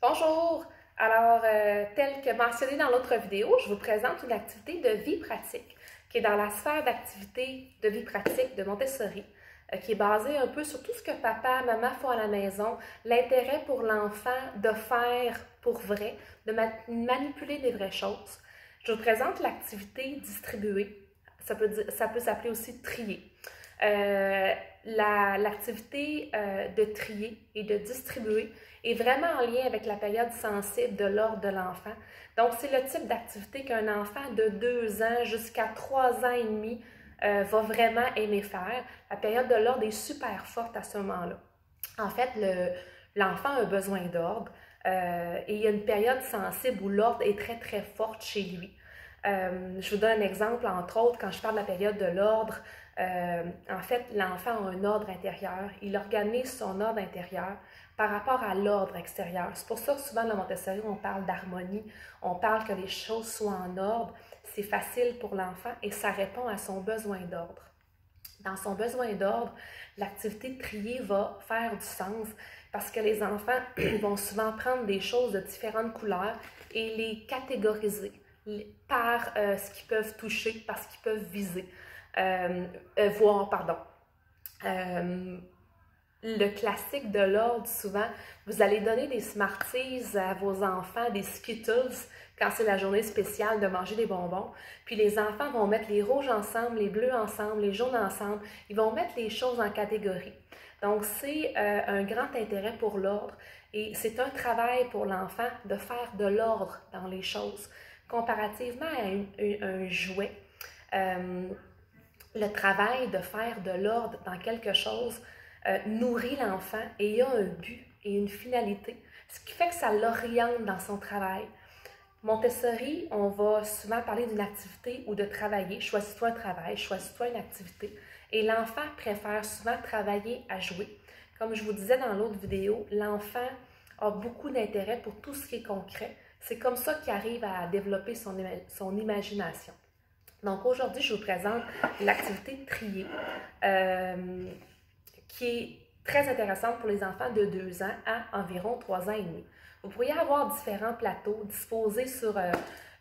Bonjour! Alors, tel que mentionné dans l'autre vidéo, je vous présente une activité de vie pratique qui est dans la sphère d'activité de vie pratique de Montessori, qui est basée un peu sur tout ce que papa, maman font à la maison, l'intérêt pour l'enfant de faire pour vrai, de manipuler des vraies choses. Je vous présente l'activité distribuée. Ça peut s'appeler aussi trier. L'activité de trier et de distribuer est vraiment en lien avec la période sensible de l'ordre de l'enfant. Donc, c'est le type d'activité qu'un enfant de 2 ans jusqu'à 3 ans et demi va vraiment aimer faire. La période de l'ordre est super forte à ce moment-là. En fait, l'enfant a un besoin d'ordre et il y a une période sensible où l'ordre est très, très forte chez lui. Je vous donne un exemple, entre autres, quand je parle de la période de l'ordre, en fait, l'enfant a un ordre intérieur. Il organise son ordre intérieur par rapport à l'ordre extérieur. C'est pour ça que souvent dans Montessori, on parle d'harmonie, on parle que les choses soient en ordre. C'est facile pour l'enfant et ça répond à son besoin d'ordre. Dans son besoin d'ordre, l'activité de trier va faire du sens parce que les enfants vont souvent prendre des choses de différentes couleurs et les catégoriser par ce qu'ils peuvent toucher, par ce qu'ils peuvent viser, voir, pardon. Le classique de l'ordre, souvent, vous allez donner des Smarties à vos enfants, des Skittles, quand c'est la journée spéciale de manger des bonbons. Puis les enfants vont mettre les rouges ensemble, les bleus ensemble, les jaunes ensemble. Ils vont mettre les choses en catégorie. Donc, c'est un grand intérêt pour l'ordre et c'est un travail pour l'enfant de faire de l'ordre dans les choses. Comparativement à un jouet, le travail de faire de l'ordre dans quelque chose nourrit l'enfant et il y a un but et une finalité, ce qui fait que ça l'oriente dans son travail. Montessori, on va souvent parler d'une activité ou de travailler. Choisis-toi un travail, choisis-toi une activité. Et l'enfant préfère souvent travailler à jouer. Comme je vous disais dans l'autre vidéo, l'enfant a beaucoup d'intérêt pour tout ce qui est concret. C'est comme ça qu'il arrive à développer son imagination. Donc aujourd'hui, je vous présente l'activité trier qui est très intéressante pour les enfants de 2 ans à environ 3 ans et demi. Vous pourriez avoir différents plateaux disposés sur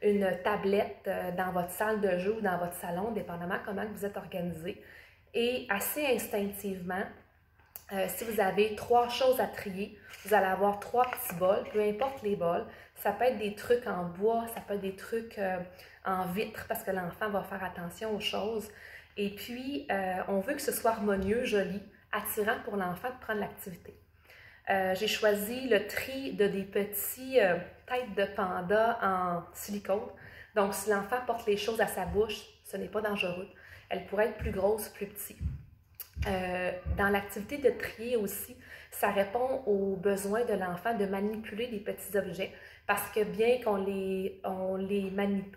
une tablette dans votre salle de jeu ou dans votre salon, dépendamment comment vous êtes organisé. Et assez instinctivement, si vous avez 3 choses à trier, vous allez avoir 3 petits bols, peu importe les bols. Ça peut être des trucs en bois, ça peut être des trucs en vitre parce que l'enfant va faire attention aux choses. Et puis, on veut que ce soit harmonieux, joli, attirant pour l'enfant de prendre l'activité. J'ai choisi le tri de des petits têtes de panda en silicone. Donc, si l'enfant porte les choses à sa bouche, ce n'est pas dangereux. Elle pourrait être plus grosse, plus petite. Dans l'activité de trier aussi, ça répond aux besoins de l'enfant de manipuler des petits objets parce que bien qu'on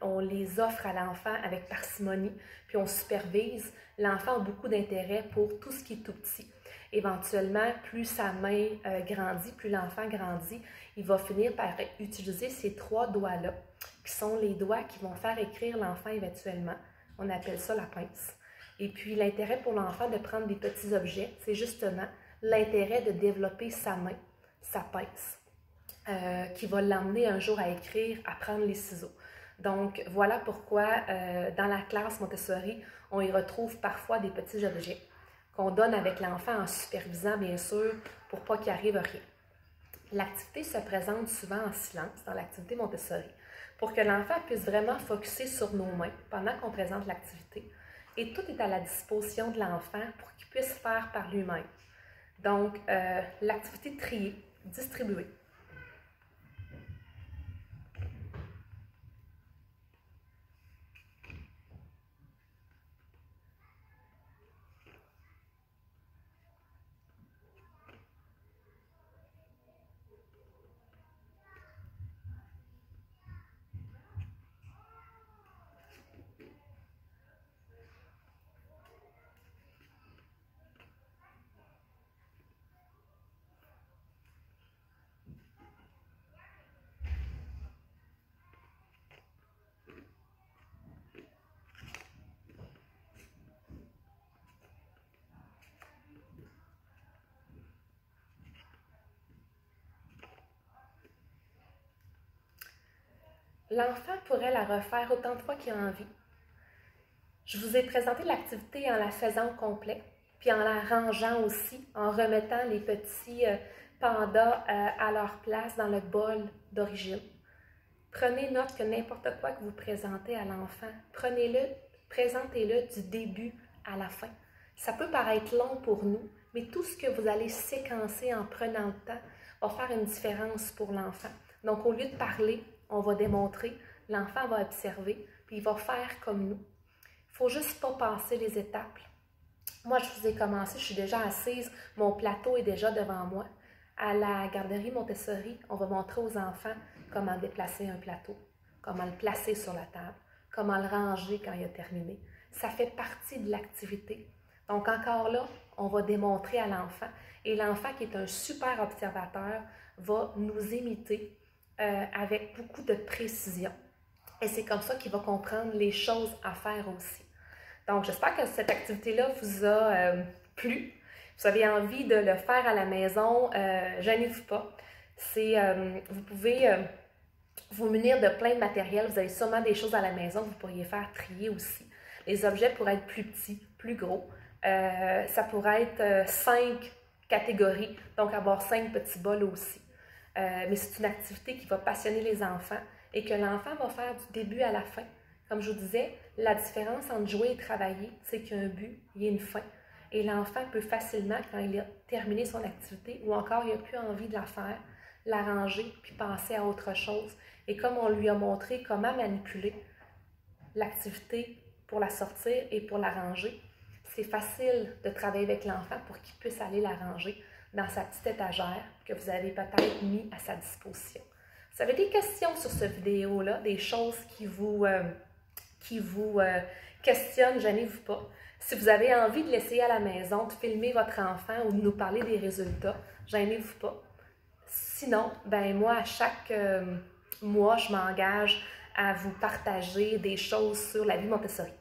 on les offre à l'enfant avec parcimonie, puis on supervise, l'enfant a beaucoup d'intérêt pour tout ce qui est tout petit. Éventuellement, plus sa main grandit, plus l'enfant grandit, il va finir par utiliser ces 3 doigts-là, qui sont les doigts qui vont faire écrire l'enfant éventuellement. On appelle ça la pince. Et puis, l'intérêt pour l'enfant de prendre des petits objets, c'est justement l'intérêt de développer sa main, sa pince, qui va l'emmener un jour à écrire, à prendre les ciseaux. Donc, voilà pourquoi dans la classe Montessori, on y retrouve parfois des petits objets qu'on donne avec l'enfant en supervisant, bien sûr, pour pas qu'il arrive rien. L'activité se présente souvent en silence dans l'activité Montessori pour que l'enfant puisse vraiment focusser sur nos mains pendant qu'on présente l'activité. Et tout est à la disposition de l'enfant pour qu'il puisse faire par lui-même. Donc, l'activité trier, distribuer. L'enfant pourrait la refaire autant de fois qu'il a envie. Je vous ai présenté l'activité en la faisant au complet, puis en la rangeant aussi, en remettant les petits pandas à leur place dans le bol d'origine. Prenez note que n'importe quoi que vous présentez à l'enfant, prenez-le, présentez-le du début à la fin. Ça peut paraître long pour nous, mais tout ce que vous allez séquencer en prenant le temps va faire une différence pour l'enfant. Donc, au lieu de parler, on va démontrer, l'enfant va observer, puis il va faire comme nous. Il ne faut juste pas passer les étapes. Moi, je vous ai commencé, je suis déjà assise, mon plateau est déjà devant moi. À la garderie Montessori, on va montrer aux enfants comment déplacer un plateau, comment le placer sur la table, comment le ranger quand il a terminé. Ça fait partie de l'activité. Donc encore là, on va démontrer à l'enfant et l'enfant qui est un super observateur va nous imiter avec beaucoup de précision. Et c'est comme ça qu'il va comprendre les choses à faire aussi. Donc, j'espère que cette activité-là vous a plu. Vous avez envie de le faire à la maison, gênez-vous pas. Vous pouvez vous munir de plein de matériel. Vous avez sûrement des choses à la maison que vous pourriez faire trier aussi. Les objets pourraient être plus petits, plus gros. Ça pourrait être 5 catégories, donc avoir 5 petits bols aussi. Mais c'est une activité qui va passionner les enfants et que l'enfant va faire du début à la fin. Comme je vous disais, la différence entre jouer et travailler, c'est qu'il y a un but, il y a une fin. Et l'enfant peut facilement, quand il a terminé son activité ou encore il n'a plus envie de la faire, la ranger puis passer à autre chose. Et comme on lui a montré comment manipuler l'activité pour la sortir et pour la ranger, c'est facile de travailler avec l'enfant pour qu'il puisse aller la ranger dans sa petite étagère que vous avez peut-être mis à sa disposition. Si vous avez des questions sur cette vidéo-là, des choses qui vous questionnent, gênez-vous pas. Si vous avez envie de l'essayer à la maison, de filmer votre enfant ou de nous parler des résultats, gênez-vous pas. Sinon, ben moi, à chaque mois, je m'engage à vous partager des choses sur la vie Montessori.